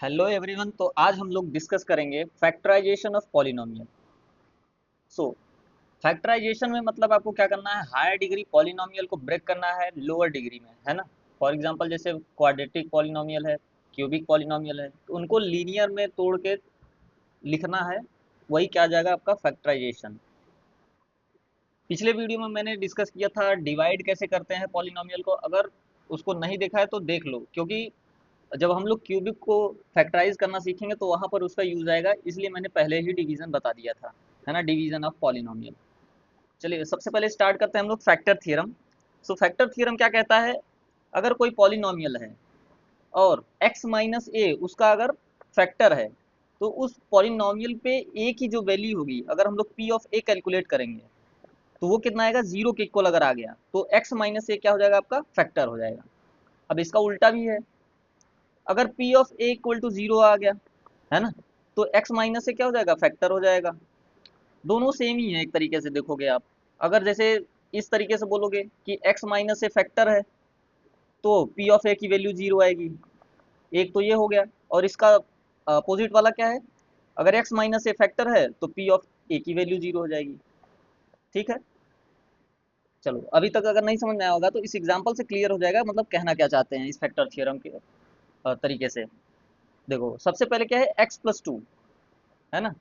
Hello everyone. तो आज हम लोग डिस्कस करेंगे factorization of polynomial. So factorization में मतलब आपको क्या करना है, हायर डिग्री पॉलिनोमियल को ब्रेक करना है लोअर डिग्री में, है ना। फॉर एग्जांपल जैसे क्वाड्रेटिक पॉलिनोमियल है, क्यूबिक पॉलिनोमियल है, तो उनको लीनियर में तोड़ के लिखना है। वही क्या आ जाएगा आपका फैक्टराइजेशन। पिछले वीडियो में मैंने डिस्कस किया था डिवाइड कैसे करते हैं पॉलिनोमियल को। अगर उसको नहीं देखा है तो देख लो, क्योंकि जब हम लोग क्यूबिक को फैक्टराइज करना सीखेंगे तो वहां पर उसका यूज आएगा, इसलिए मैंने पहले ही डिवीजन बता दिया था, है ना, डिवीजन ऑफ पॉलिनोमियल। चलिए सबसे पहले स्टार्ट करते हैं हम लोग फैक्टर थ्योरम। सो फैक्टर थ्योरम क्या कहता है, अगर कोई पॉलिनोमियल है और x माइनस ए उसका अगर फैक्टर है, तो उस पॉलिनोमियल पे a की जो वैल्यू होगी, अगर हम लोग p ऑफ a कैलकुलेट करेंगे तो वो कितना आएगा, जीरो के इक्वल अगर आ गया तो x माइनस ए क्या हो जाएगा, आपका फैक्टर हो जाएगा। अब इसका उल्टा भी है, अगर p of a equal to zero आ गया, है ना, तो x माइनस से क्या हो जाएगा, फैक्टर हो जाएगा। दोनों सेम ही है एक तरीके से देखोगे आप। अगर जैसे इस तरीके से बोलोगे कि x माइनस से फैक्टर है तो p ऑफ a की वैल्यू जीरो आएगी। एक तो ये हो गया, और इसका अपोजिट वाला क्या है, अगर x माइनस से फैक्टर है तो p ऑफ a की वैल्यू जीरो हो जाएगी। ठीक है। चलो अभी तक अगर नहीं समझ में आया होगा तो इस एग्जांपल से क्लियर हो जाएगा, मतलब कहना क्या चाहते हैं इस फैक्टर थ्योरम के तरीके से। देखो सबसे पहले क्या है, x प्लस टू, है ना।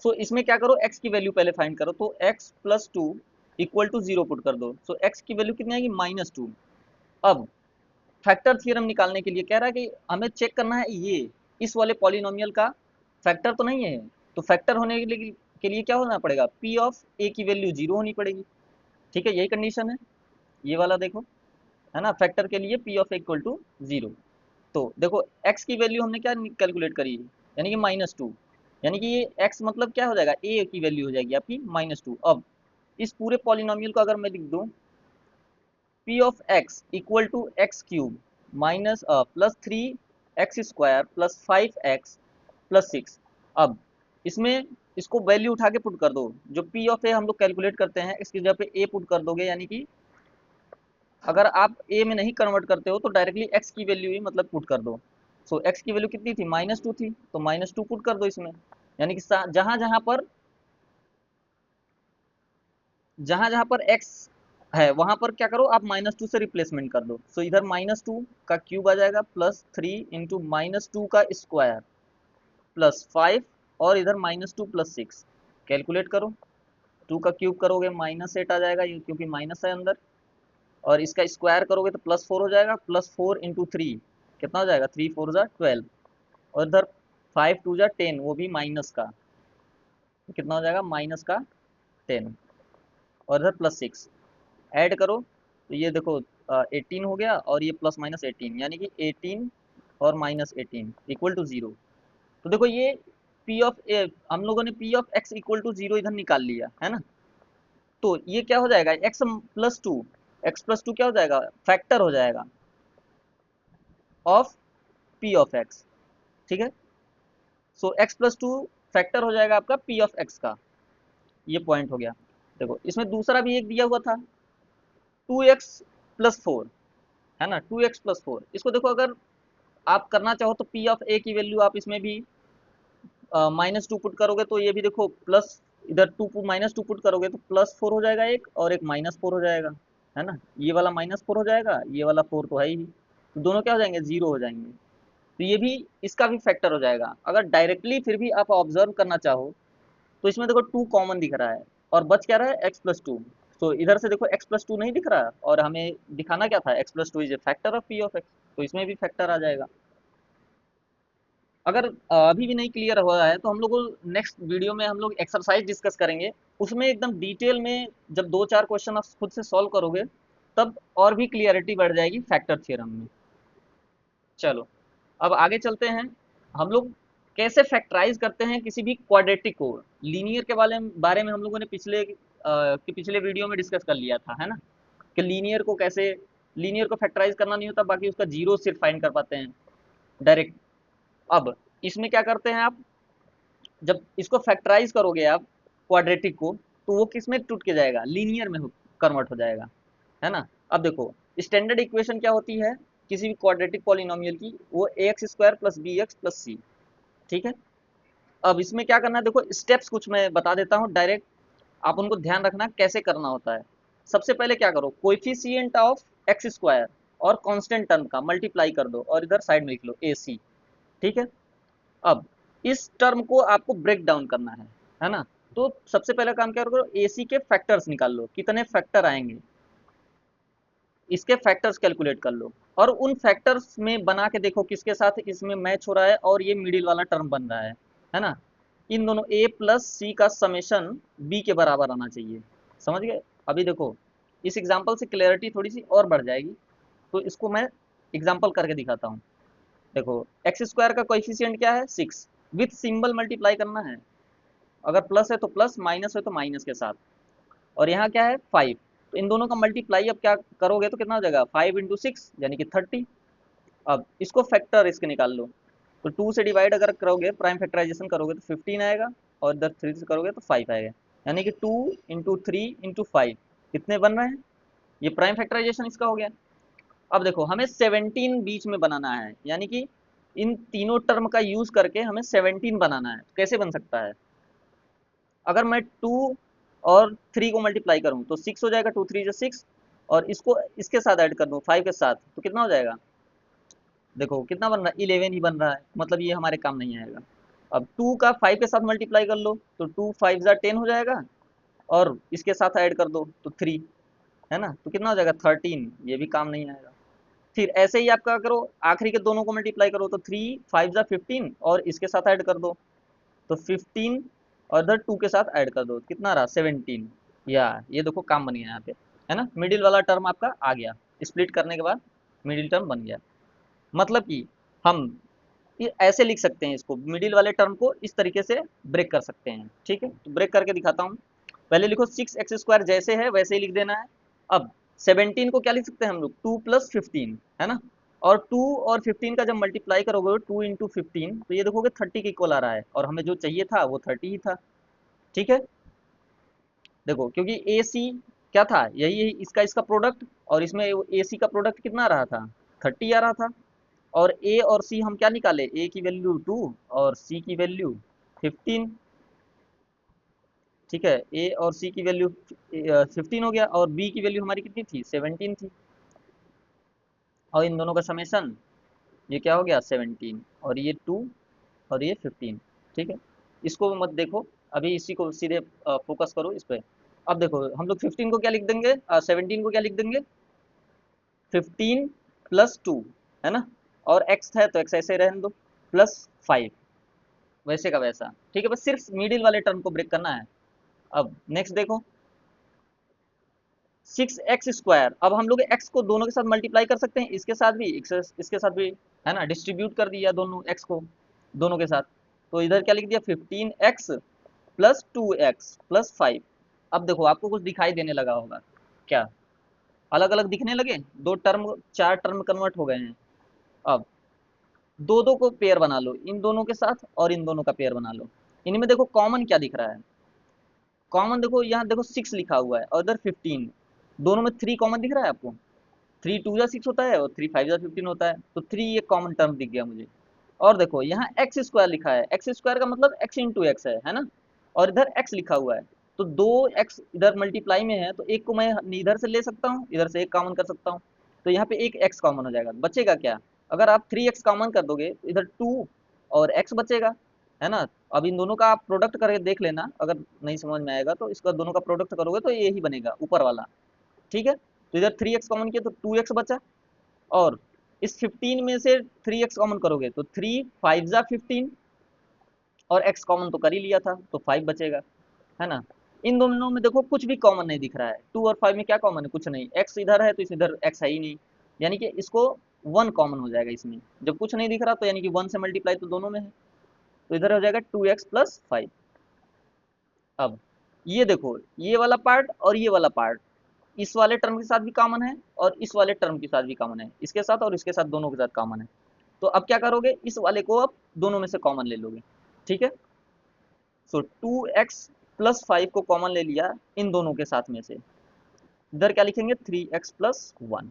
सो इसमें क्या करो, x की वैल्यू पहले फाइंड करो, तो x plus two equal to zero put कर दो। सो x की वैल्यू कितनी आएगी, माइनस टू। अब फैक्टर थ्योरम निकालने के लिए कह रहा है कि हमें चेक करना है ये इस वाले पॉलिनोमियल का फैक्टर तो नहीं है। तो फैक्टर होने के लिए क्या होना पड़ेगा, p ऑफ a की वैल्यू जीरो होनी पड़ेगी। ठीक है, यही कंडीशन है, ये वाला देखो, है ना। फैक्टर के लिए p of a equal to zero. तो देखो x की वैल्यू हमने क्या कैलकुलेट करी है, यानी कि माइनस टू। यानी कि ये x मतलब क्या हो जाएगा, a की वैल्यू हो जाएगी आपकी माइनस टू। अब इस पूरे पॉलिनोमियल को अगर मैं लिख दूं, p of x equal to x cube minus plus three x square plus five x plus six. अब इसमें इसको वैल्यू उठा के पुट कर दो, जो p ऑफ a हम लोग कैलकुलेट करते हैं इसकी जगह पे a पुट कर दोगे, यानी कि अगर आप a में नहीं कन्वर्ट करते हो तो डायरेक्टली x की वैल्यू ही मतलब पुट कर दो। सो x की वैल्यू कितनी थी, माइनस टू थी, तो माइनस टू पुट कर दो इसमें। यानी कि जहां जहां पर x है वहां पर क्या करो, आप माइनस टू से रिप्लेसमेंट कर दो। सो इधर माइनस टू का क्यूब आ जाएगा plus three into minus two का स्क्वायर प्लस फाइव, और इधर minus two plus six. Calculate करो, टू का क्यूब करोगे माइनस एट आ जाएगा, ये क्योंकि माइनस है अंदर, और इसका स्क्वायर करोगे तो प्लस फोर हो जाएगा, प्लस फोर इंटू थ्री कितना हो जाएगा, थ्री फोर जा ट्वेल्व, और इधर फाइव टू जा टेन, वो भी माइनस का, तो कितना हो जाएगा, माइनस का टेन, और इधर प्लस सिक्स। ऐड करो तो ये देखो एटीन हो गया, और ये प्लस माइनस एटीन, यानी कि एटीन और minus eighteen equal to zero. तो देखो ये पी ऑफ ए, हम लोगों ने P of X equal to zero इधर निकाल लिया, है ना। तो ये क्या हो जाएगा, x plus two, x plus two क्या हो जाएगा, फैक्टर हो जाएगा ऑफ पी ऑफ एक्स। ठीक है। सो एक्स प्लस टू फैक्टर हो जाएगा आपका पी ऑफ एक्स का। ये पॉइंट हो गया। देखो इसमें दूसरा भी एक दिया हुआ था, टू एक्स प्लस फोर, है ना, टू एक्स प्लस फोर। इसको देखो अगर आप करना चाहो तो पी ऑफ ए की वैल्यू आप इसमें भी माइनस टू पुट करोगे तो ये भी देखो प्लस, इधर टू माइनस टू पुट करोगे तो प्लस फोर हो जाएगा एक, और एक माइनस फोर हो जाएगा, है ना। ये वाला माइनस फोर हो जाएगा, ये वाला फोर तो है ही, तो दोनों क्या हो जाएंगे, जीरो हो जाएंगे। तो ये भी, इसका भी फैक्टर हो जाएगा। अगर डायरेक्टली फिर भी आप ऑब्जर्व करना चाहो तो इसमें देखो टू कॉमन दिख रहा है, और बच क्या रहा है, एक्स प्लस टू। तो इधर से देखो एक्स प्लस टू नहीं दिख रहा, और हमें दिखाना क्या था, x plus two is a factor of P of x, तो इसमें भी फैक्टर आ जाएगा। अगर अभी भी नहीं क्लियर हुआ है तो हम लोग नेक्स्ट वीडियो में हम लोग एक्सरसाइज डिस्कस करेंगे, उसमें एकदम डिटेल में जब दो चार क्वेश्चन आप खुद से सॉल्व करोगे तब और भी क्लियरिटी बढ़ जाएगी फैक्टर थ्योरम में। चलो अब आगे चलते हैं, हम लोग कैसे फैक्टराइज करते हैं किसी भी क्वाड्रेटिक को। लीनियर के बारे में हम लोगों ने पिछले वीडियो में डिस्कस कर लिया था, है ना, कि लीनियर को फैक्टराइज करना नहीं होता, बाकी उसका जीरो सिर्फ फाइंड कर पाते हैं डायरेक्ट। अब इसमें क्या करते हैं आप, जब इसको फैक्टराइज करोगे आप क्वाड्रेटिक को, तो वो किस में टूट के जाएगा, लीनियर में कन्वर्ट हो जाएगा, है ना। अब देखो स्टैंडर्ड इक्वेशन क्या होती है किसी भी क्वाड्रेटिक पॉलिनोमियल की, वो A x square plus B x plus C. ठीक है। अब इसमें क्या करना है, देखो स्टेप्स कुछ मैं बता देता हूँ डायरेक्ट, आप उनको ध्यान रखना कैसे करना होता है। सबसे पहले क्या करो, कोएफिशिएंट ऑफ एक्स स्क्वायर और कांस्टेंट टर्म का मल्टीप्लाई कर दो और इधर साइड में लिख लो ए सी। ठीक है। अब इस टर्म को आपको ब्रेक डाउन करना है ना। तो सबसे पहला काम क्या करो, ए सी के फैक्टर्स निकाल लो, कितने फैक्टर आएंगे इसके फैक्टर्स कैलकुलेट कर लो, और उन फैक्टर्स में बना के देखो किसके साथ इसमें मैच हो रहा है, और ये मिडिल वाला टर्म बन रहा है ना। इन दोनों ए प्लस सी का समेशन बी के बराबर आना चाहिए। समझ गए। अभी देखो इस एग्जाम्पल से क्लैरिटी थोड़ी सी और बढ़ जाएगी, तो इसको मैं एग्जाम्पल करके दिखाता हूँ। देखो एक्स स्क्वायर का कोएफिशिएंट क्या है 6, विथ सिंबल मल्टीप्लाई करना है, अगर प्लस है तो प्लस, माइनस है तो माइनस के साथ, और यहाँ क्या है 5। तो इन दोनों का मल्टीप्लाई अब क्या करोगे तो कितना हो जाएगा 5 × 6 यानी कि 30। अब इसको फैक्टर इसके निकाल लो, तो 2 से डिवाइड अगर करोगे प्राइम फैक्टराइजेशन करोगे तो 15 आएगा, और इधर 3 से करोगे तो 5 आएगा, यानी कि 2 × 3 × 5 कितने बन रहे हैं, ये प्राइम फैक्टराइजेशन इसका हो गया। अब देखो हमें 17 बीच में बनाना है, यानी कि इन तीनों टर्म का यूज करके हमें 17 बनाना है। कैसे बन सकता है, अगर मैं 2 और 3 को मल्टीप्लाई करूं तो 6 हो जाएगा, 2 3 × 6, और इसको इसके साथ ऐड कर दूं 5 के साथ तो कितना हो जाएगा, देखो कितना बन रहा है 11 ही बन रहा है, मतलब ये हमारे काम नहीं आएगा। अब 2 का 5 के साथ मल्टीप्लाई कर लो तो 2 5 × 10 हो जाएगा, और इसके साथ ऐड कर दो तो 3, है ना, तो कितना हो जाएगा 13, ये भी काम नहीं आएगा। फिर ऐसे ही आप क्या करो, आखिरी के दोनों को मल्टीप्लाई करो तो 3 5 × 15, और इसके साथ ऐड कर दो तो 15, और इधर 2 के साथ ऐड कर दो कितना रहा 17। या ये देखो काम बन गया यहाँ पे, है ना, मिडिल वाला टर्म आपका आ गया, स्प्लिट करने के बाद मिडिल टर्म बन गया। मतलब कि हम ये ऐसे लिख सकते हैं, इसको मिडिल वाले टर्म को इस तरीके से ब्रेक कर सकते हैं। ठीक है, तो ब्रेक करके दिखाता हूँ। पहले लिखो 6x² जैसे है वैसे ही लिख देना है। अब 17 को क्या लिख सकते हैं हम लोग, 2 + 15, है ना, और 2 और 15 का जब मल्टीप्लाई करोगे 2 × 15 तो ये देखोगे 30 के इक्वल आ रहा है, और हमें जो चाहिए था वो 30 ही था। ठीक है, देखो क्योंकि ए सी क्या था, यही इसका प्रोडक्ट, और इसमें ए सी का प्रोडक्ट कितना आ रहा था 30 आ रहा था, और ए और सी हम क्या निकाले, ए की वैल्यू 2 और सी की वैल्यू 15। ठीक है, ए और सी की वैल्यू 15 हो गया, और बी की वैल्यू हमारी कितनी थी 17 थी, और इन दोनों का समेशन ये क्या हो गया 17, और ये 2 और ये 15। ठीक है, इसको मत देखो, अभी इसी को सीधे फोकस करो इस पे। अब देखो हम लोग 15 को क्या लिख देंगे, 17 को क्या लिख देंगे, 15 + 2, है ना, और एक्स है तो एक्स ऐसे ही रहने दो, +5, वैसे का वैसा। ठीक है, बस सिर्फ मिडिल वाले टर्म को ब्रेक करना है। अब नेक्स्ट देखो 6x², अब हम लोग x को दोनों के साथ मल्टीप्लाई कर सकते हैं, इसके साथ भी इसके साथ भी, है ना, डिस्ट्रीब्यूट कर दिया दोनों x को दोनों के साथ, तो इधर क्या लिख दिया 15x + 2x + 5। अब देखो आपको कुछ दिखाई देने लगा होगा क्या, अलग अलग दिखने लगे, दो टर्म 4 टर्म कन्वर्ट हो गए हैं। अब दो दो को पेयर बना लो, इन दोनों के साथ और इन दोनों का पेयर बना लो। इनमें देखो कॉमन क्या दिख रहा है, कॉमन देखो यहाँ देखो 6 लिखा हुआ है और इधर 15, दोनों में 3 कॉमन दिख रहा है आपको, 3 × 2 = 6 होता है और 3 × 5 = 15 होता है, तो 3 ये कॉमन टर्म दिख गया मुझे। और देखो यहाँ x² लिखा है, x² का मतलब x × x है ना, और इधर x लिखा हुआ है, तो दो x इधर मल्टीप्लाई में है तो एक को मैं इधर से ले सकता हूँ, इधर से एक कॉमन कर सकता हूँ, तो यहाँ पे एक x कॉमन हो जाएगा, बचेगा क्या, अगर आप 3x कॉमन कर दोगे तो इधर 2 और x बचेगा, है ना। अब इन दोनों का आप प्रोडक्ट करके देख लेना, अगर नहीं समझ में आएगा तो इसका दोनों का प्रोडक्ट करोगे तो ये ही बनेगा ऊपर वाला। ठीक है, तो इधर 3x कॉमन किया तो 2x बचा, और इस 15 में से 3x कॉमन करोगे तो 3 × 5 = 15, और x कॉमन तो कर ही लिया था तो 5 बचेगा, है ना। इन दोनों में देखो कुछ भी कॉमन नहीं दिख रहा है, 2 और 5 में क्या कॉमन है, कुछ नहीं, x इधर है तो इस इधर x है ही नहीं, यानी कि इसको 1 कॉमन हो जाएगा इसमें, जब कुछ नहीं दिख रहा तो यानी कि 1 से मल्टीप्लाई तो दोनों में है, तो इधर हो जाएगा 2x + 5। अब ये देखो ये वाला पार्ट और ये वाला पार्ट इस वाले टर्म के साथ भी कॉमन है, और इस वाले टर्म के साथ भी कॉमन है, इसके साथ और इसके साथ दोनों के साथ कॉमन है। तो अब क्या करोगे, इस वाले को अब दोनों में से कॉमन ले लोगे। ठीक है, सो 2x + 5 को कॉमन ले लिया इन दोनों के साथ में से, इधर क्या लिखेंगे 3x + 1।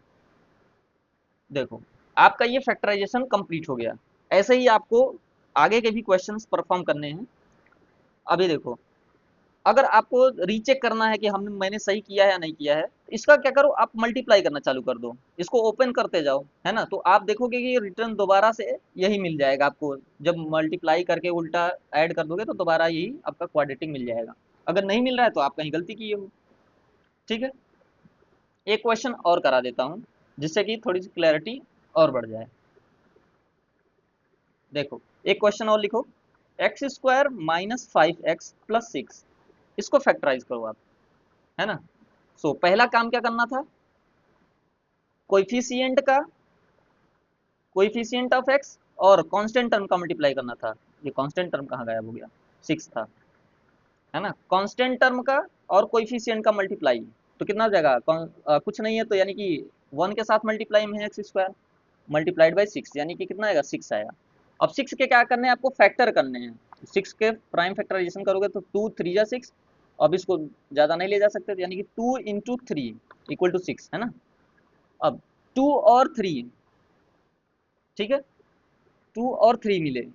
देखो आपका ये फैक्टराइजेशन कंप्लीट हो गया। ऐसे ही आपको आगे के भी क्वेश्चंस परफॉर्म करने हैं। अभी देखो, अगर आपको रीचेक करना है कि मैंने सही किया है या नहीं किया है, तो इसका क्या करो, आप मल्टीप्लाई करना चालू कर दो, इसको ओपन करते जाओ, है ना, तो आप देखोगे कि रिटर्न दोबारा से यही मिल जाएगा आपको। जब मल्टीप्लाई करके उल्टा ऐड कर दोगे तो दोबारा यही आपका क्वाड्रेटिक मिल जाएगा। अगर नहीं मिल रहा है तो आप कहीं गलती किए हो। ठीक है, एक क्वेश्चन और करा देता हूँ जिससे कि थोड़ी सी क्लैरिटी और बढ़ जाए। देखो, एक क्वेश्चन और लिखो, एक्स स्क्वायर माइनस 5x+6, इसको फैक्टराइज करो आप, है ना। सो पहला काम क्या करना था, कोइफिशिएंट का, कोइफिशिएंट ऑफ एक्स और कांस्टेंट टर्म का मल्टीप्लाई करना था। ये कांस्टेंट टर्म कहाँ गायब हो गया, 6 था, है ना। कांस्टेंट टर्म का और कोइफिशिएंट का मल्टीप्लाई, तो कितना हो जाएगा, कुछ नहीं है तो यानी कि 1 के साथ मल्टीप्लाई में है एक्स स्क्वायर मल्टीप्लाइड बाई 6, यानी कि कितना आएगा, 6 आएगा। अब 6 के क्या करने हैं आपको, फैक्टर करने हैं। 6 के प्राइम फैक्टराइजेशन करोगे तो 2 3 जा 6, अब इसको ज़्यादा नहीं ले जा सकते, तो यानी कि 2 इंटू 3 इक्वल टू 6, है ना। अब 2 और 3, ठीक है, 2 और 3 मिले,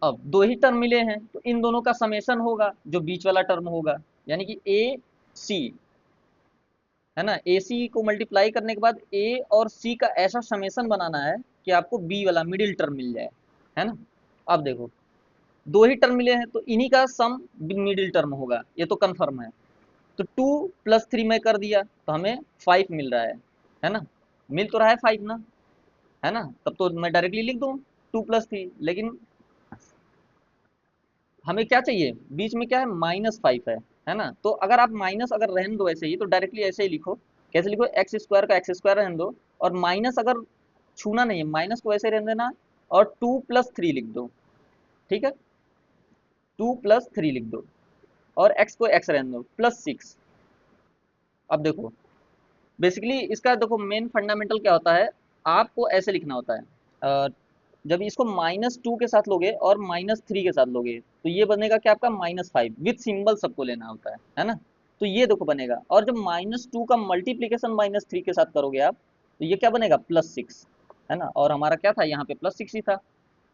अब दो ही टर्म मिले हैं तो इन दोनों का समेशन होगा जो बीच वाला टर्म होगा, यानी कि ए सी, है ना। ए सी को मल्टीप्लाई करने के बाद ए और सी का ऐसा समेशन बनाना है कि आपको बी वाला मिडिल टर्म मिल जाए, है ना। अब देखो, दो ही टर्म मिले हैं तो इन्हीं का सम मिडिल टर्म होगा, ये तो कंफर्म है। तो 2 + 3 में कर दिया तो हमें 5 मिल रहा है ना, मिल तो रहा है 5 ना, है ना। तब तो मैं डायरेक्टली लिख दूं 2 + 3, लेकिन हमें क्या चाहिए, बीच में क्या है, -5 है ना। तो अगर आप माइनस अगर रहने दो ऐसे ही, तो डायरेक्टली ऐसे ही लिखो, कैसे लिखो, एक्स स्क्वायर का एक्स स्क्वायर रहने दो, और माइनस अगर छूना नहीं है, माइनस को ऐसे रहने देना, और 2 + 3 लिख दो, ठीक है, 2 + 3 लिख दो, और एक्स को एक्स रहने दो, +6। अब देखो, बेसिकली इसका देखो मेन फंडामेंटल क्या होता है, आपको ऐसे लिखना होता है, जब इसको -2 के साथ लोगे और -3 के साथ लोगे तो ये बनेगा क्या, आपका -5 विथ सिंबल सबको लेना होता है ना। तो ये देखो बनेगा, और जब -2 का मल्टीप्लीकेशन -3 के साथ करोगे आप, तो ये क्या बनेगा, +6, है ना। और हमारा क्या था, यहाँ पे +6 ही था।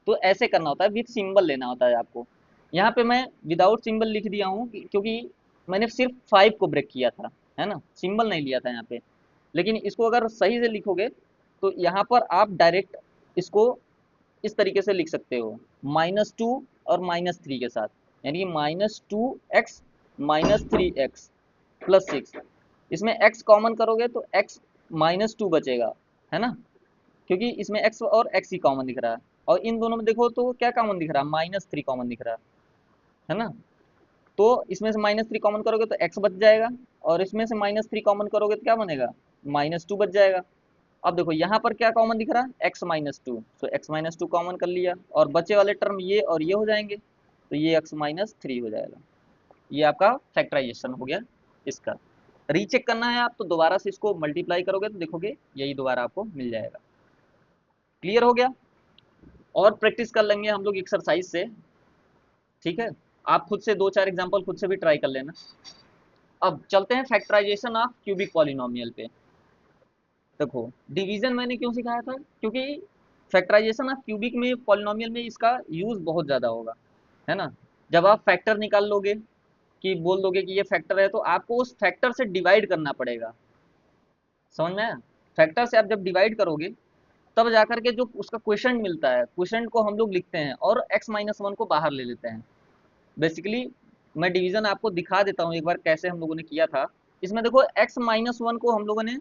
तो ऐसे करना होता है, विथ सिंबल लेना होता है आपको। यहाँ पे मैं विदाउट सिंबल लिख दिया हूँ क्योंकि मैंने सिर्फ 5 को ब्रेक किया था, है ना, सिंबल नहीं लिया था यहाँ पे। लेकिन इसको अगर सही से लिखोगे तो यहाँ पर आप डायरेक्ट इसको इस तरीके से लिख सकते हो, -2 और -3 के साथ, यानी कि -2x -3x +6। इसमें x कॉमन करोगे तो x -2 बचेगा, है ना, क्योंकि इसमें x और x ही कॉमन दिख रहा है। और इन दोनों में देखो तो क्या कॉमन दिख रहा है, -3 कॉमन दिख रहा है ना। तो इसमें से -3 कॉमन करोगे तो x बच जाएगा, और इसमें से -3 कॉमन करोगे तो क्या बनेगा, -2 बच जाएगा। अब देखो यहाँ पर क्या कॉमन दिख रहा है, x-2, तो x-2 कॉमन कर लिया, और बचे वाले टर्म ये और ये हो जाएंगे, तो ये x-3 हो जाएगा। ये आपका फैक्टराइजेशन हो गया इसका। रीचेक करना है आप तो दोबारा से इसको मल्टीप्लाई करोगे तो देखोगे यही दोबारा आपको मिल जाएगा। क्लियर हो गया, और प्रैक्टिस कर लेंगे हम लोग एक्सरसाइज से, ठीक है। आप खुद से 2 4 एग्जाम्पल खुद से भी ट्राई कर लेना। अब चलते हैं फैक्टराइजेशन ऑफ क्यूबिक पॉलिनोमियल पे। देखो, डिवीजन मैंने क्यों सिखाया था, क्योंकि फैक्टराइजेशन ऑफ क्यूबिक में पॉलिनोमियल में इसका यूज बहुत ज़्यादा होगा, है ना। जब आप फैक्टर निकाल लोगे, कि बोल दोगे कि ये फैक्टर है, तो आपको उस फैक्टर से डिवाइड करना पड़ेगा, समझ में आया। फैक्टर से आप जब डिवाइड करोगे तब जाकर के जो उसका क्वेश्चन मिलता है, क्वेश्चन को हम लोग लिखते हैं और x-1 को बाहर ले लेते हैं। बेसिकली मैं डिवीजन आपको दिखा देता हूँ एक बार कैसे हम लोगों ने किया था। इसमें देखो x-1 को हम लोगों ने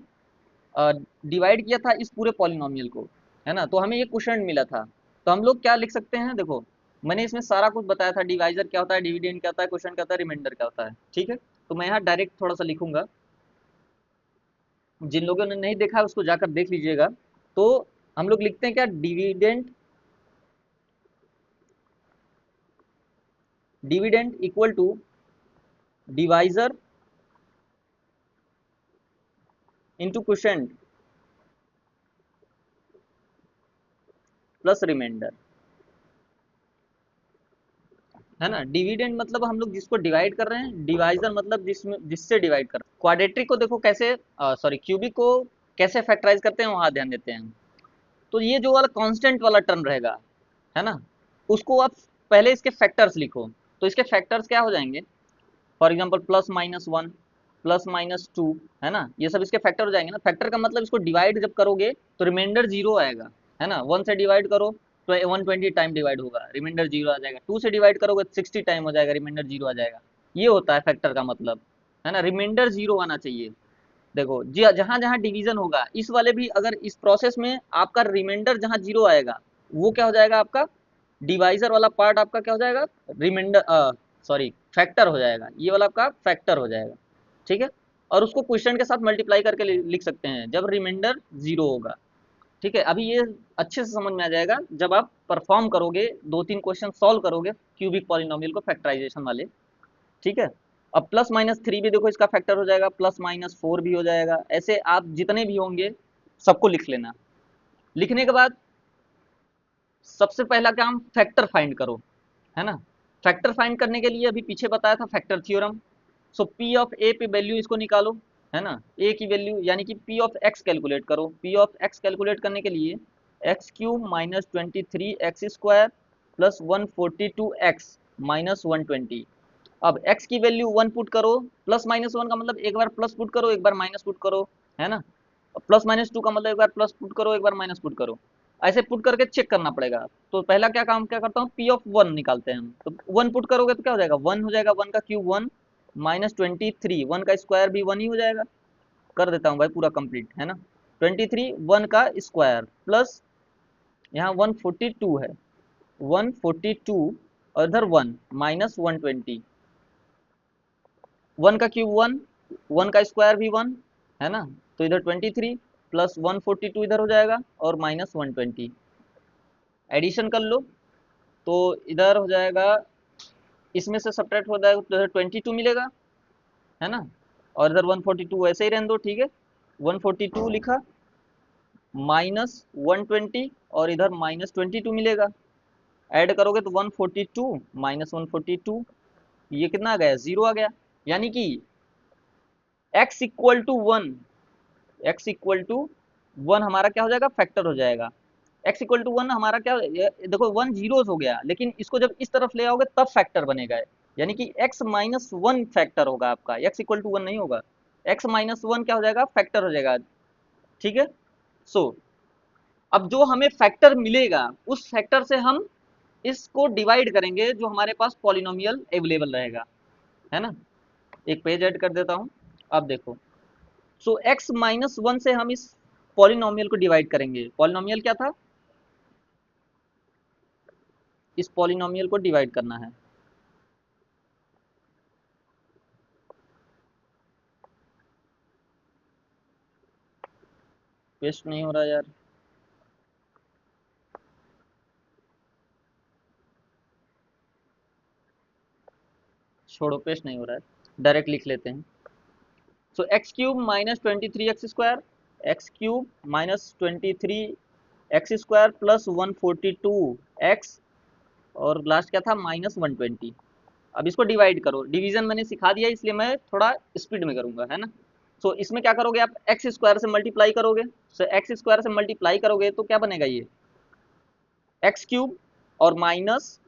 डिवाइड किया था इस पूरे पॉलिनोमियल को, है ना। तो हमें ये क्वेश्चन मिला था, तो हम लोग क्या लिख सकते हैं, देखो मैंने इसमें सारा कुछ बताया था, डिवाइजर क्या होता है, डिविडेंड क्या होता है, क्वेश्चन क्या होता है, रिमाइंडर क्या होता है, ठीक है। तो मैं यहाँ डायरेक्ट थोड़ा सा लिखूंगा, जिन लोगों ने नहीं देखा उसको जाकर देख लीजिएगा। तो हम लोग लिखते हैं क्या, dividend, dividend equal to divisor into quotient plus remainder, है ना। डिविडेंड मतलब हम लोग जिसको डिवाइड कर रहे हैं, डिवाइजर मतलब जिसमें जिससे डिवाइड कर रहे हैं। क्वाड्रेटिक को देखो कैसे, सॉरी क्यूबिक को कैसे फैक्टराइज करते हैं वहां ध्यान देते हैं। तो ये जो वाला कांस्टेंट वाला टर्म रहेगा, है ना, उसको आप पहले इसके फैक्टर्स लिखो। तो इसके फैक्टर्स क्या हो जाएंगे, फॉर एग्जाम्पल +-1 +-2, है ना, ये सब इसके फैक्टर हो जाएंगे ना। फैक्टर का मतलब इसको डिवाइड जब करोगे तो रिमाइंडर जीरो आएगा, है ना। 1 से डिवाइड करो तो 120 टाइम डिवाइड होगा, रिमाइंडर जीरो आ जाएगा। 2 से डिवाइड करोगे तो 60 टाइम हो जाएगा, रिमाइंडर जीरो आ जाएगा। ये होता है फैक्टर का मतलब, है ना, रिमाइंडर जीरो आना चाहिए। देखो जी, जहां जहां डिवीजन होगा इस वाले भी, अगर इस प्रोसेस में आपका रिमाइंडर जहां जीरो आएगा वो क्या हो जाएगा, आपका डिवाइजर वाला पार्ट आपका क्या हो जाएगा, रिमाइंडर, सॉरी, फैक्टर हो जाएगा। ये वाला आपका फैक्टर हो जाएगा, ठीक है। और उसको क्वेश्चन के साथ मल्टीप्लाई करके लिख सकते हैं जब रिमाइंडर जीरो होगा, ठीक है। अभी ये अच्छे से समझ में आ जाएगा जब आप परफॉर्म करोगे, 2-3 क्वेश्चन सॉल्व करोगे क्यूबिक पॉलिनोमियल को फैक्टराइजेशन वाले, ठीक है। अब +-3 भी देखो इसका फैक्टर हो जाएगा, +-4 भी हो जाएगा। ऐसे आप जितने भी होंगे सबको लिख लेना। लिखने के बाद सबसे पहला काम फैक्टर फाइंड करो, है ना। फैक्टर फाइंड करने के लिए अभी पीछे बताया था factor theorem. So P of A पे वैल्यू इसको निकालो, है ना, ए की वैल्यू यानी कि पी ऑफ एक्स कैलकुलेट करो। पी ऑफ एक्स कैलकुलेट करने के लिए x³ - 23x² + 142x - 120। अब x की वैल्यू 1 पुट करो, +-1 का मतलब एक बार प्लस पुट करो एक बार माइनस पुट करो, है ना। +-2 का मतलब एक बार प्लस पुट करो एक बार माइनस पुट करो। ऐसे पुट करके चेक करना पड़ेगा। तो पहला क्या करता हूँ, पी ऑफ 1 निकालते हैं हम। तो 1 पुट करोगे तो क्या हो जाएगा, 1 हो जाएगा, 1 का क्यूब 1 -23, 1 का स्क्वायर भी 1 ही हो जाएगा। कर देता हूँ भाई पूरा कंप्लीट, है ना। 23 1 का स्क्वायर प्लस यहाँ 142 है, 142 और इधर 1 -120, 1 का क्यूब 1, 1 का स्क्वायर भी 1, है ना। तो इधर 23 प्लस 142 इधर हो जाएगा और -120, एडिशन कर लो। तो इधर हो जाएगा, इसमें से सब्ट्रैक्ट हो जाएगा तो इधर 22 मिलेगा, है ना। और इधर 142 ऐसे ही रहने दो, ठीक है। 142 लिखा, -120 और इधर -22 मिलेगा। ऐड करोगे तो 142 -142, ये कितना आ गया, 0 आ गया। यानी कि x equal to 1, x equal to 1 हमारा क्या हो जाएगा, फैक्टर हो जाएगा। x इक्वल टू 1 हमारा क्या, देखो 1 जीरोस हो गया, लेकिन इसको जब इस तरफ ले आओगे तब फैक्टर बनेगा। यानी कि x - 1 फैक्टर होगा आपका, x इक्वल टू 1 नहीं होगा। x - 1 क्या हो जाएगा, फैक्टर हो जाएगा, ठीक है। सो अब जो हमें फैक्टर मिलेगा उस फैक्टर से हम इसको डिवाइड करेंगे जो हमारे पास पॉलिनोमियल अवेलेबल रहेगा, है ना। एक पेज ऐड कर देता हूँ। अब देखो, सो x - 1 से हम इस पॉलिनोमियल को डिवाइड करेंगे। पॉलिनोमियल क्या था, इस पॉलिनोमियल को डिवाइड करना है। पेस्ट नहीं हो रहा यार, छोड़ो, पेस्ट नहीं हो रहा है, डायरेक्ट लिख लेते हैं। सो x³ - 23x², x³ - 23x² plus 142x, और लास्ट क्या था, -120। अब इसको डिवाइड करो, डिवीजन मैंने सिखा दिया इसलिए मैं थोड़ा स्पीड में करूंगा, है ना। सो इसमें क्या करोगे आप, x² से मल्टीप्लाई करोगे। सो x² से मल्टीप्लाई करोगे तो क्या बनेगा, ये x³ और -x²,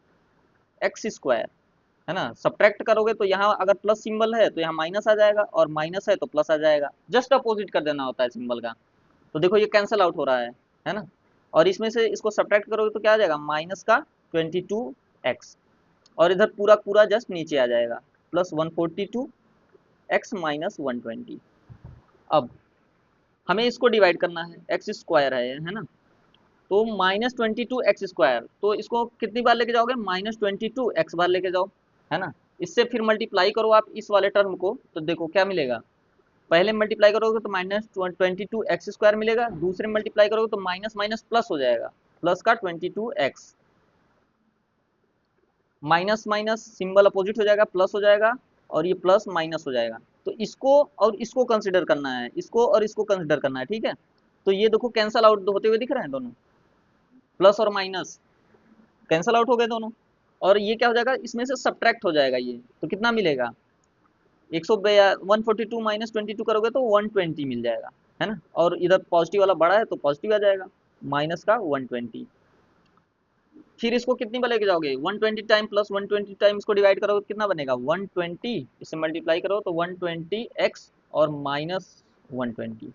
है ना। सब्ट्रैक्ट करोगे तो यहाँ अगर प्लस सिंबल है तो यहाँ माइनस आ जाएगा, और माइनस है तो प्लस आ जाएगा। जस्ट अपोजिट कर देना होता है सिंबल का। तो देखो ये कैंसिल आउट हो रहा है ना। और इसमें से इसको सब्ट्रैक्ट करोगे तो क्या आ जाएगा, माइनस का 22x, और इधर पूरा पूरा जस्ट नीचे आ जाएगा, प्लस 142x - 120। अब हमें इसको डिवाइड करना है, x² है ना। तो -22x², तो इसको कितनी बार लेके जाओगे, -22x बार लेके जाओ, है ना। इससे फिर मल्टीप्लाई करो आप इस वाले टर्म को, तो देखो क्या मिलेगा। पहले मल्टीप्लाई करोगे तो -22x² मिलेगा, दूसरे मल्टीप्लाई करोगे तो माइनस माइनस प्लस हो जाएगा, प्लस का 22x, minus minus symbol opposite हो जाएगा, प्लस हो जाएगा, और ये प्लस माइनस हो जाएगा। तो इसको और इसको कंसिडर करना है, इसको और इसको कंसिडर करना है, ठीक है। तो ये देखो कैंसल आउट होते हुए दिख रहे हैं दोनों, प्लस और माइनस कैंसल आउट हो गए दोनों। और ये क्या हो जाएगा, इसमें से सब्ट्रैक्ट हो जाएगा ये, तो कितना मिलेगा, 142 - 22 करोगे तो 120 मिल जाएगा, है ना। और इधर पॉजिटिव वाला बड़ा है तो पॉजिटिव आ जाएगा, माइनस का 120। फिर इसको कितनी बार लेके जाओगे, 120 टाइम प्लस 120 टाइम इसको डिवाइड करोगे तो कितना बनेगा 120, इससे मल्टीप्लाई करो तो 120x और माइनस 120,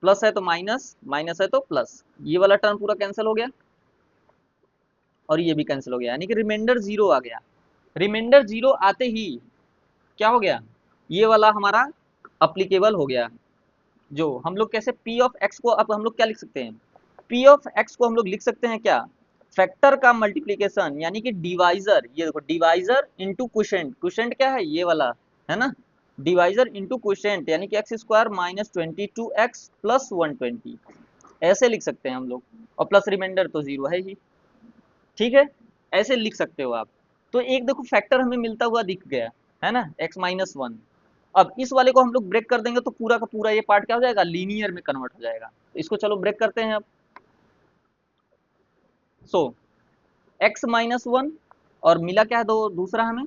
प्लस है तो माइनस, माइनस है तो प्लस, ये वाला टर्म पूरा कैंसिल हो गया और ये भी कैंसिल हो गया, यानी कि रिमाइंडर जीरो आ गया। रिमाइंडर जीरो आते ही क्या हो गया, ये वाला हमारा अप्लीकेबल हो गया। जो हम लोग कैसे पी ऑफ एक्स को, अब हम लोग क्या लिख सकते हैं, पी ऑफ एक्स को हम लोग लिख सकते हैं क्या, फैक्टर का मल्टीप्लीकेशन यानी कि डिवाइजर, ये देखो डिवाइजर इंटू क्वोशिएंट, क्वोशिएंट क्या है ये वाला, है ना, डिवाइजर इंटू क्वोशिएंट यानी कि x square minus 22x plus 120, ऐसे लिख सकते हैं हम लोग, और प्लस रिमाइंडर तो जीरो है ही, ठीक है, ऐसे लिख सकते हो आप। तो एक देखो फैक्टर हमें मिलता हुआ दिख गया, है ना, x माइनस वन। अब इस वाले को हम लोग ब्रेक कर देंगे तो पूरा का पूरा ये पार्ट क्या हो जाएगा, लीनियर में कन्वर्ट हो जाएगा। तो इसको चलो ब्रेक करते हैं अब। सो x माइनस वन और मिला क्या है, दो दूसरा हमें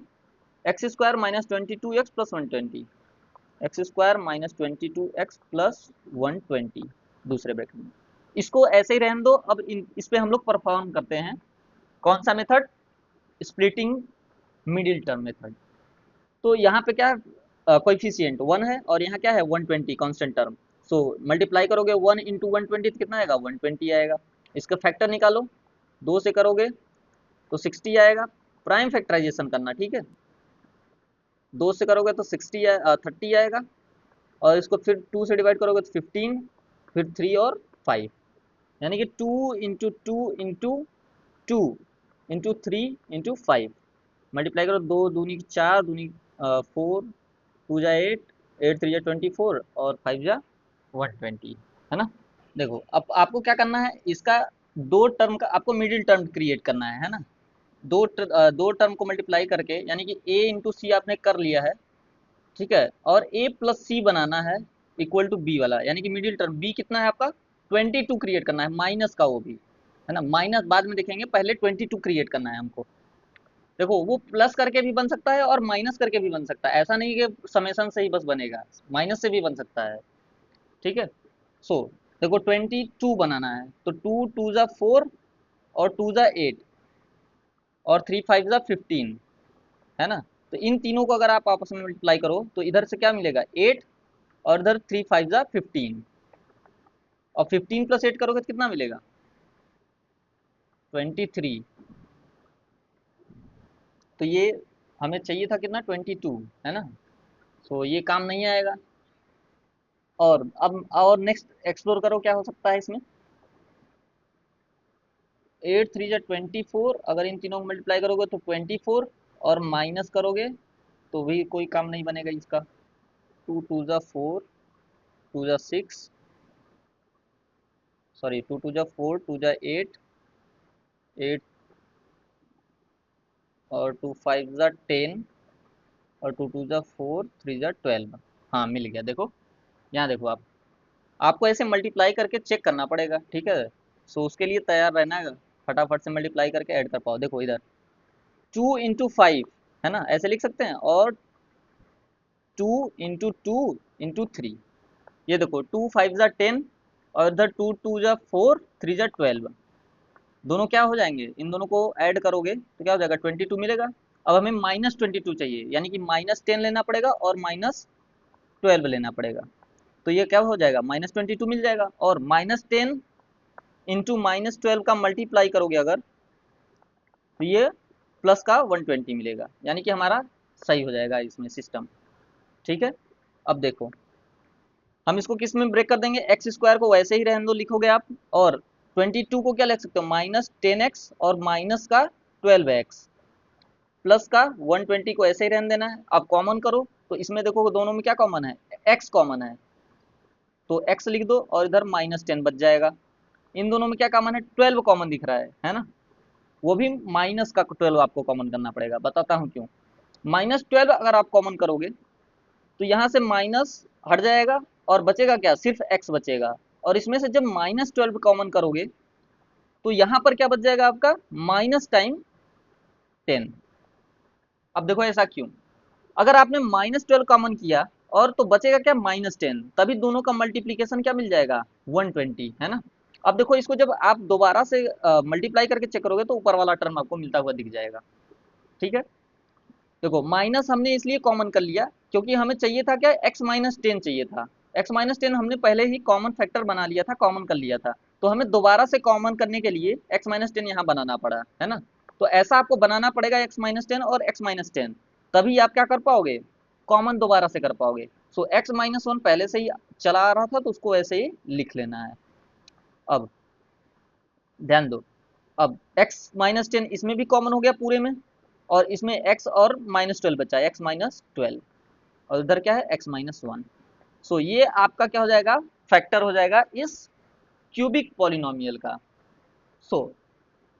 x square minus 22x plus 120, x square minus 22x plus 120 दूसरे ब्रैकेट में। इसको ऐसे ही रहने दो। अब इस पे हम लोग परफॉर्म करते हैं कौन सा method, splitting middle term method. तो यहाँ पे क्या है, कोएफिशिएंट 1 है और यहाँ क्या है 120 कांस्टेंट टर्म। सो मल्टीप्लाई करोगे 1 इंटू 120 तो कितना आएगा 120 आएगा। इसका फैक्टर निकालो, 2 से करोगे तो 60 आएगा। प्राइम फैक्टराइजेशन करना, ठीक है, 2 से करोगे तो 30 आएगा और इसको फिर 2 से डिवाइड करोगे तो 15, फिर 3 और 5, यानी कि 2 into two into two into three into 5, multiply करो, 2 दूनी 4 दूनी 4, 2 जा 8, 8 3 जा 24 और 5 जा 120, है ना। देखो अब आपको क्या करना है, इसका दो टर्म का आपको मिडिल टर्म क्रिएट करना है ना। दो टर्म को मल्टीप्लाई करके यानी कि a इंटू सी आपने कर लिया है, ठीक है, और a प्लस सी बनाना है इक्वल टू b वाला, यानी कि मिडिल टर्म b कितना है आपका 22 क्रिएट करना है, माइनस का वो भी, है ना, माइनस बाद में देखेंगे, पहले 22 क्रिएट करना है हमको। देखो वो प्लस करके भी बन सकता है और माइनस करके भी बन सकता है, ऐसा नहीं कि समेशन से ही बस बनेगा, माइनस से भी बन सकता है, ठीक है। सो देखो 22 बनाना है तो 2 2 जा 4 और 2 जा 8 और 3 5 जा 15, है ना। तो इन तीनों को अगर आप आपस में मल्टीप्लाई करो तो इधर से क्या मिलेगा 8 और इधर 3 5 जा 15 और 15 प्लस 8 करोगे तो कितना मिलेगा 23। तो ये हमें चाहिए था कितना 22, है ना। सो ये काम नहीं आएगा। और अब और नेक्स्ट एक्सप्लोर करो क्या हो सकता है इसमें, 8 3 जा 24, अगर इन तीनों को मल्टीप्लाई करोगे तो 24 और माइनस करोगे तो भी कोई काम नहीं बनेगा इसका। 2 2 जा 4, 2 जा 6, सॉरी 2 2 जा 4, 2 जा 8, 8 और 2 5 जा 10 और 2 2 जा 4, 3 जा 12। हाँ मिल गया, देखो यहाँ देखो आप, आपको ऐसे मल्टीप्लाई करके चेक करना पड़ेगा, ठीक है। सो उसके लिए तैयार रहना है, फटाफट से मल्टीप्लाई करके ऐड कर पाओ। देखो इधर 2 इंटू 5, है ना, ऐसे लिख सकते हैं, और 2 इंटू टू इंटू थ्री, ये देखो 2 5 जा 10 और इधर 2 2 जा 4, 3 जा 12, दोनों क्या हो जाएंगे, इन दोनों को ऐड करोगे तो क्या हो जाएगा 22 मिलेगा। अब हमें माइनस 22 चाहिए, यानी कि माइनस 10 लेना पड़ेगा और माइनस 12 लेना पड़ेगा। तो ये क्या हो जाएगा -22 मिल जाएगा, और -10 इंटू -12 का मल्टीप्लाई करोगे अगर तो ये प्लस का 120 मिलेगा, यानी कि हमारा सही हो जाएगा इसमें सिस्टम, ठीक है। अब देखो हम इसको किस में ब्रेक कर देंगे, एक्स स्क्वायर को वैसे ही रहने दो लिखोगे आप, और 22 को क्या लिख सकते हो -10x और माइनस का 12x प्लस का 120 को ऐसे ही रहने देना है। अब कॉमन करो तो इसमें देखो दोनों में क्या कॉमन है, x कॉमन है तो x लिख दो और इधर -10 बच जाएगा। इन दोनों में क्या कॉमन है 12 कॉमन दिख रहा है ना, वो भी माइनस का 12 आपको कॉमन करना पड़ेगा, बताता हूँ क्यों। -12 अगर आप कॉमन करोगे तो यहाँ से माइनस हट जाएगा और बचेगा क्या, सिर्फ x बचेगा, और इसमें से जब -12 कॉमन करोगे तो यहाँ पर क्या बच जाएगा आपका माइनस टाइम 10। अब देखो ऐसा क्यों, अगर आपने -12 कॉमन किया और तो बचेगा क्या -10, तभी दोनों का मल्टीप्लीकेशन क्या मिल जाएगा 120, है ना। अब देखो इसको जब आप दोबारा से मल्टीप्लाई करके चेक करोगे तो ऊपर वाला टर्म आपको मिलता हुआ दिख जाएगा। ठीक है, देखो माइनस हमने इसलिए कॉमन कर लिया क्योंकि हमें चाहिए था क्या, x-10 चाहिए था। x-10 हमने पहले ही कॉमन फैक्टर बना लिया था, कॉमन कर लिया था, तो हमें दोबारा से कॉमन करने के लिए x-10 यहाँ बनाना पड़ा है ना। तो ऐसा आपको बनाना पड़ेगा x-10 और x-10, तभी आप क्या कर पाओगे, कॉमन दोबारा से कर पाओगे। सो x-1 पहले से ही चला आ रहा था तो उसको ऐसे ही लिख लेना है। अब ध्यान दो, अब x-10 इसमें भी कॉमन हो गया पूरे में, और इसमें x और -12 बचा है, x-12, और इधर क्या है x-1। सो ये आपका क्या हो जाएगा, फैक्टर हो जाएगा इस क्यूबिक पॉलिनोमियल का। सो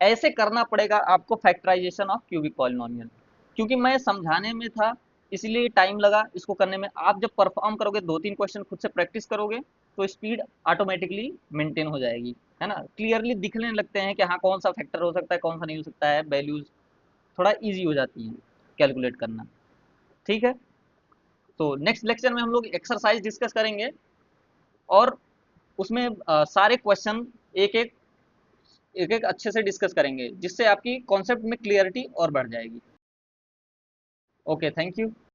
ऐसे करना पड़ेगा आपको फैक्टराइजेशन ऑफ क्यूबिक पॉलिनोमियल, क्योंकि मैं समझाने में था इसलिए टाइम लगा इसको करने में। आप जब परफॉर्म करोगे, 2-3 क्वेश्चन खुद से प्रैक्टिस करोगे तो स्पीड ऑटोमेटिकली मेंटेन हो जाएगी, है ना, क्लियरली दिखने लगते हैं कि हाँ कौन सा फैक्टर हो सकता है कौन सा नहीं हो सकता है, वैल्यूज थोड़ा ईजी हो जाती हैं कैलकुलेट करना। ठीक है, तो नेक्स्ट लेक्चर में हम लोग एक्सरसाइज डिस्कस करेंगे, और उसमें सारे क्वेश्चन एक एक एक एक अच्छे से डिस्कस करेंगे, जिससे आपकी कॉन्सेप्ट में क्लियरिटी और बढ़ जाएगी। Okay, thank you.